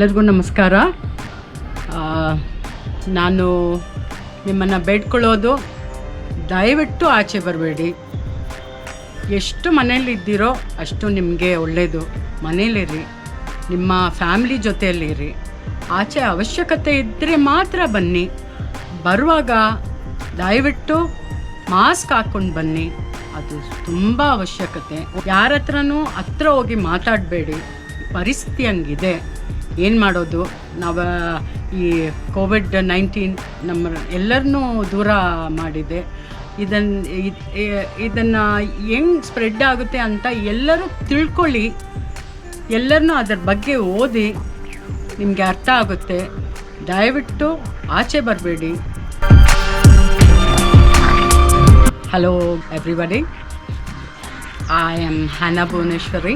ಎಲ್ಲರಿಗೂ ನಮಸ್ಕಾರ. ನಾನು ನಿಮ್ಮನ್ನು ಬೇಡ್ಕೊಳ್ಳೋದು, ದಯವಿಟ್ಟು ಆಚೆ ಬರಬೇಡಿ. ಎಷ್ಟು ಮನೇಲಿದ್ದೀರೋ ಅಷ್ಟು ನಿಮಗೆ ಒಳ್ಳೆಯದು. ಮನೇಲಿರಿ, ನಿಮ್ಮ ಫ್ಯಾಮಿಲಿ ಜೊತೆಯಲ್ಲಿರಿ. ಆಚೆ ಅವಶ್ಯಕತೆ ಇದ್ದರೆ ಮಾತ್ರ ಬನ್ನಿ. ಬರುವಾಗ ದಯವಿಟ್ಟು ಮಾಸ್ಕ್ ಹಾಕ್ಕೊಂಡು ಬನ್ನಿ, ಅದು ತುಂಬ ಅವಶ್ಯಕತೆ. ಯಾರ ಹತ್ರ ಹೋಗಿ ಮಾತಾಡಬೇಡಿ. ಪರಿಸ್ಥಿತಿ ಹಂಗಿದೆ, ಏನು ಮಾಡೋದು. ನಾವು ಈ ಕೋವಿಡ್-19 ನಮ್ಮ ಎಲ್ಲರನ್ನೂ ದೂರ ಮಾಡಿದೆ. ಇದನ್ನು ಹೆಂಗೆ ಸ್ಪ್ರೆಡ್ ಆಗುತ್ತೆ ಅಂತ ಎಲ್ಲರೂ ತಿಳ್ಕೊಳ್ಳಿ. ಎಲ್ಲರನ್ನೂ ಅದರ ಬಗ್ಗೆ ಓದಿ, ನಿಮಗೆ ಅರ್ಥ ಆಗುತ್ತೆ. ದಯವಿಟ್ಟು ಆಚೆ ಬರಬೇಡಿ. Hello everybody, I am Hannah Bhuneshwari.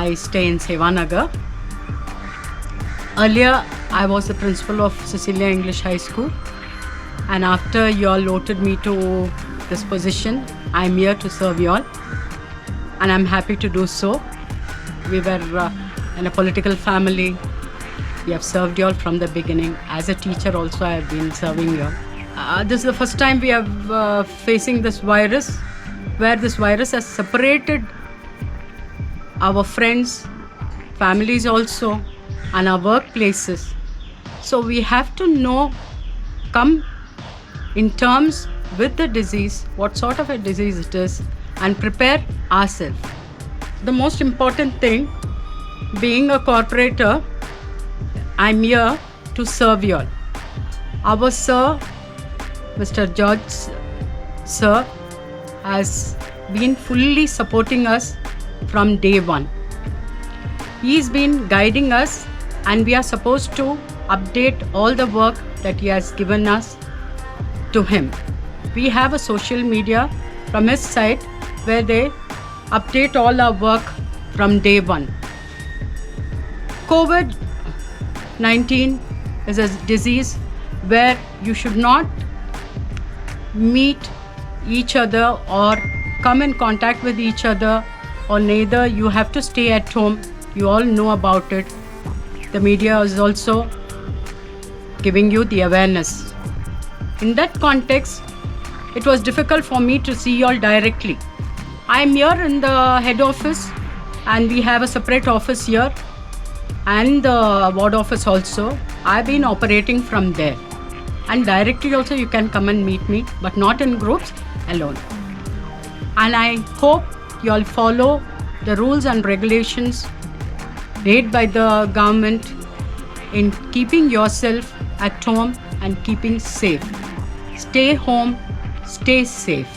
I stay in Sevanagar. Earlier I was the principal of Cecilia English High School, and after you all voted me to this position, I am here to serve you all, and I am happy to do so. We were in a political family. We have served you all from the beginning. As a teacher also I have been serving you all. This is the first time we are facing this virus, where this virus has separated our friends, families also, and our workplaces. So we have to come in terms with the disease, what sort of a disease it is, and prepare ourselves. The most important thing, being a corporator, I'm here to serve you all. Our sir, Mr. George sir, has been fully supporting us from day one. He's been guiding us, and we are supposed to update all the work that he has given us to him. We have a social media from his side where they update all our work from day one. COVID-19 is a disease where you should not meet each other or come in contact with each other, or neither. You have to stay at home. You all know about it. The media is also giving you the awareness. In that context, it was difficult for me to see you all directly. I am here in the head office, and we have a separate office here, and the ward office also. I've been operating from there. And directly also you can come and meet me, but not in groups, alone. And I hope you all follow the rules and regulations made by the government in keeping yourself at home and keeping safe. Stay home, stay safe.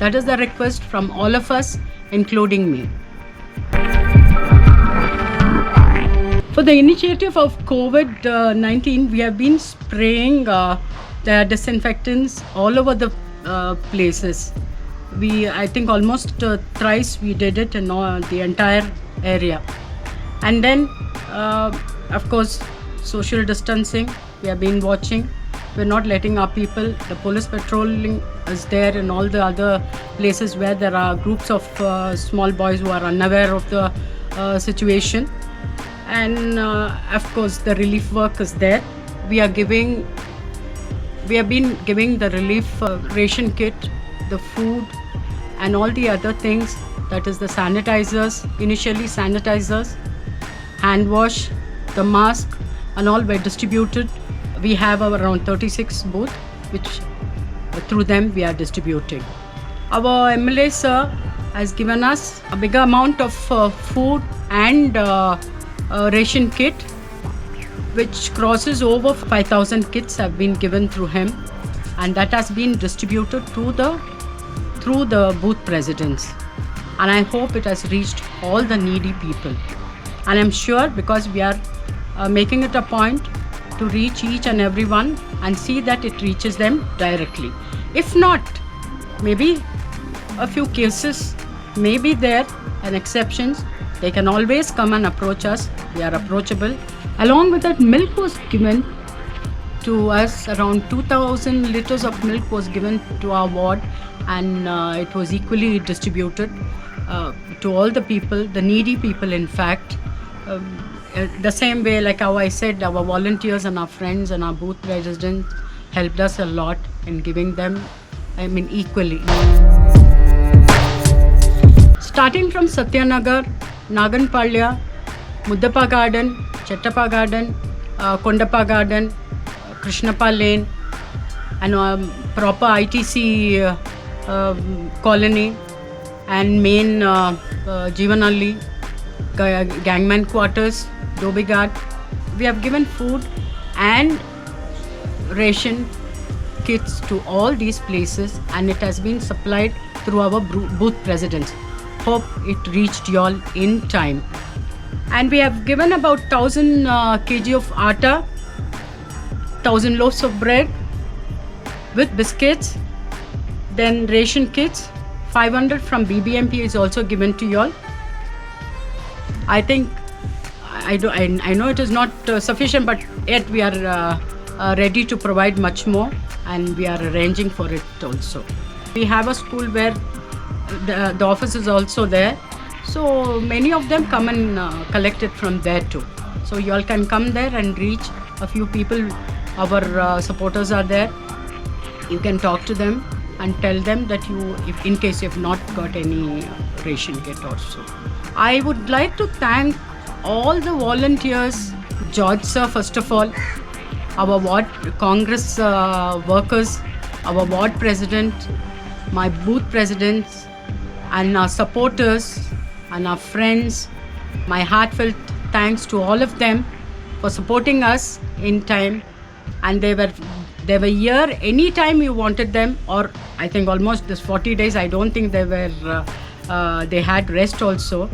That is the request from all of us, including me. For the initiative of COVID-19, we have been spraying the disinfectants all over the places. I think almost thrice we did it in the entire area. And then, of course, social distancing, we have been watching. We're not letting our people. The police patrolling is there in all the other places where there are groups of small boys who are unaware of the situation. And of course the relief work is there. We have been giving the relief ration kit, the food, and all the other things. That is the sanitizers, initially sanitizers, hand wash, the mask, and all were distributed. We have around 36 booths, which through them we are distributing. Our MLA sir has given us a big amount of food and ration kit, which crosses over 5,000 kits have been given through him, and that has been distributed through the booth presidents. And I hope it has reached all the needy people. And I'm sure, because we are making it a point to reach each and every one and see that it reaches them directly. If not, maybe a few cases may be there and exceptions. They can always come and approach us. We are approachable. Along with that, milk was given to us. Around 2,000 liters of milk was given to our ward, and it was equally distributed to all the people, the needy people in fact. the same way, like how I said, our volunteers and our friends and our booth presidents helped us a lot in giving them, I mean, equally. Starting from Satyanagar, Naganpalya, Muddappa Garden, Chettappa Garden, Kondappa Garden, Krishnappa Lane, and proper ITC colony, and main Jeevanalli, gangman quarters, Dobighat. We have given food and ration kits to all these places, and it has been supplied through our booth presidents. Hope it reached y'all in time. And we have given about 1000 kg of atta, 1000 loaves of bread with biscuits, then ration kits. 500 from BBMP is also given to y'all. I think, I know it is not sufficient, but yet we are ready to provide much more, and we are arranging for it also. We have a school where the office is also there, so many of them come and collect it from there too. So you all can come there and reach a few people. Our supporters are there. You can talk to them and tell them that you, if in case you have not got any ration kit also. I would like to thank all the volunteers, George sir first of all, our ward Congress workers, our ward president, my booth presidents, and our supporters and our friends. My heartfelt thanks to all of them for supporting us in time, and they were here anytime you wanted them, or I think almost this 40 days, I don't think they had rest also.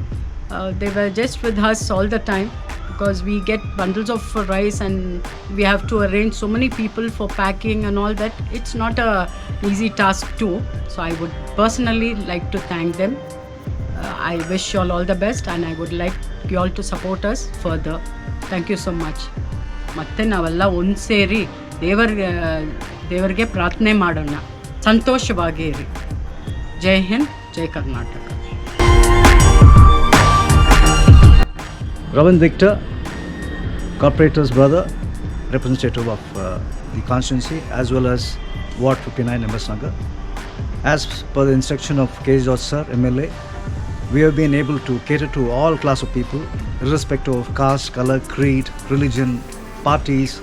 They were just with us all the time, because we get bundles of rice and we have to arrange so many people for packing and all that. It's not a easy task too. So I would personally like to thank them. I wish you all the best, and I would like you all to support us further. Thank you so much. ಮತ್ತೆ ನಾವೆಲ್ಲ ಒಂದು ಸೇರಿ ದೇವರಿಗೆ ಪ್ರಾರ್ಥನೆ ಮಾಡೋಣ. ಸಂತೋಷವಾಗಿ ಇರಿ. ಜೈ ಹಿಂದ್, ಜೈ Karnataka. Ravan Victor, corporator's brother, representative of the constituency as well as Ward 59 MS Nagar. As per the instruction of K. George sir, MLA, we have been able to cater to all class of people, irrespective of caste, color, creed, religion, parties.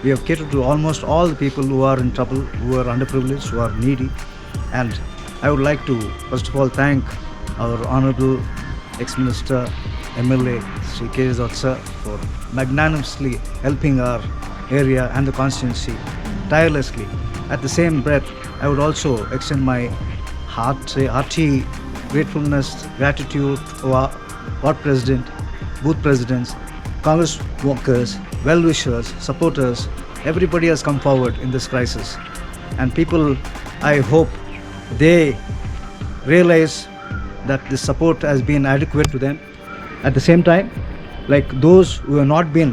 We have catered to almost all the people who are in trouble, who are underprivileged, who are needy. And I would like to first of all thank our Honorable Ex-Minister, MLA, Sri K. George sir, for magnanimously helping our area and the constituency tirelessly. At the same breath, I would also extend my hearty gratefulness, gratitude to our ward president, booth presidents, Congress workers, well-wishers, supporters. Everybody has come forward in this crisis, and people, I hope they realize that this support has been adequate to them. At the same time, like those who have not been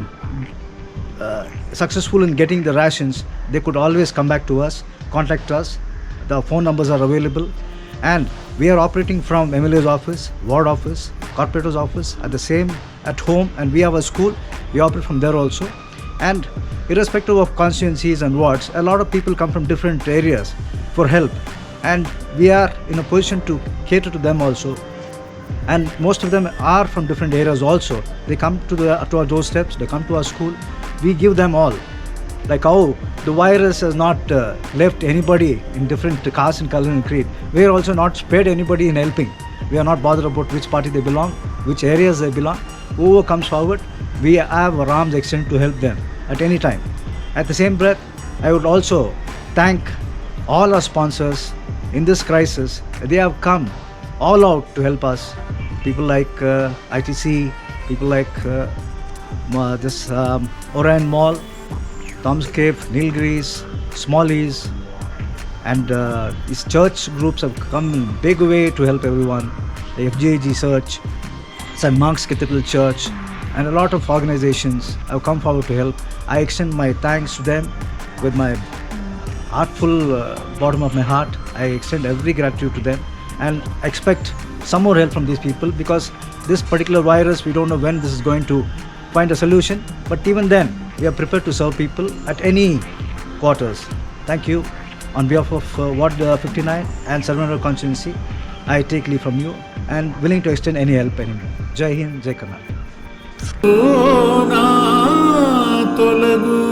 successful in getting the rations, they could always come back to us, contact us. The phone numbers are available, and we are operating from MLA's office, ward office, corporator's office, at home, and we have a school. We operate from there also. And irrespective of constituencies and wards, a lot of people come from different areas for help, and we are in a position to cater to them also. And most of them are from different areas also. They come to our doorsteps, they come to our school. We give them all. Like how the virus has not left anybody in different caste and color and creed, we are also not spared anybody in helping. We are not bothered about which party they belong, which areas they belong. Whoever comes forward, we have our arms extended to help them at any time. At the same breath, I would also thank all our sponsors in this crisis. They have come all out to help us. People like ITC, people like Orion Mall, Tom's Cave, Nilgiris, Smallies, and these church groups have come in a big way to help everyone. The FGAG Church, St. Mark's Cathedral Church, and a lot of organizations have come forward to help. I extend my thanks to them with my heartful bottom of my heart. I extend every gratitude to them, and expect some more help from these people, because this particular virus, we don't know when this is going to find a solution. But even then, we are prepared to serve people at any quarters. Thank you. On behalf of Ward 59 and Sarvanara constituency, I take leave from you and willing to extend any help anymore. Jai Hind, Jai Karnataka. తొలగు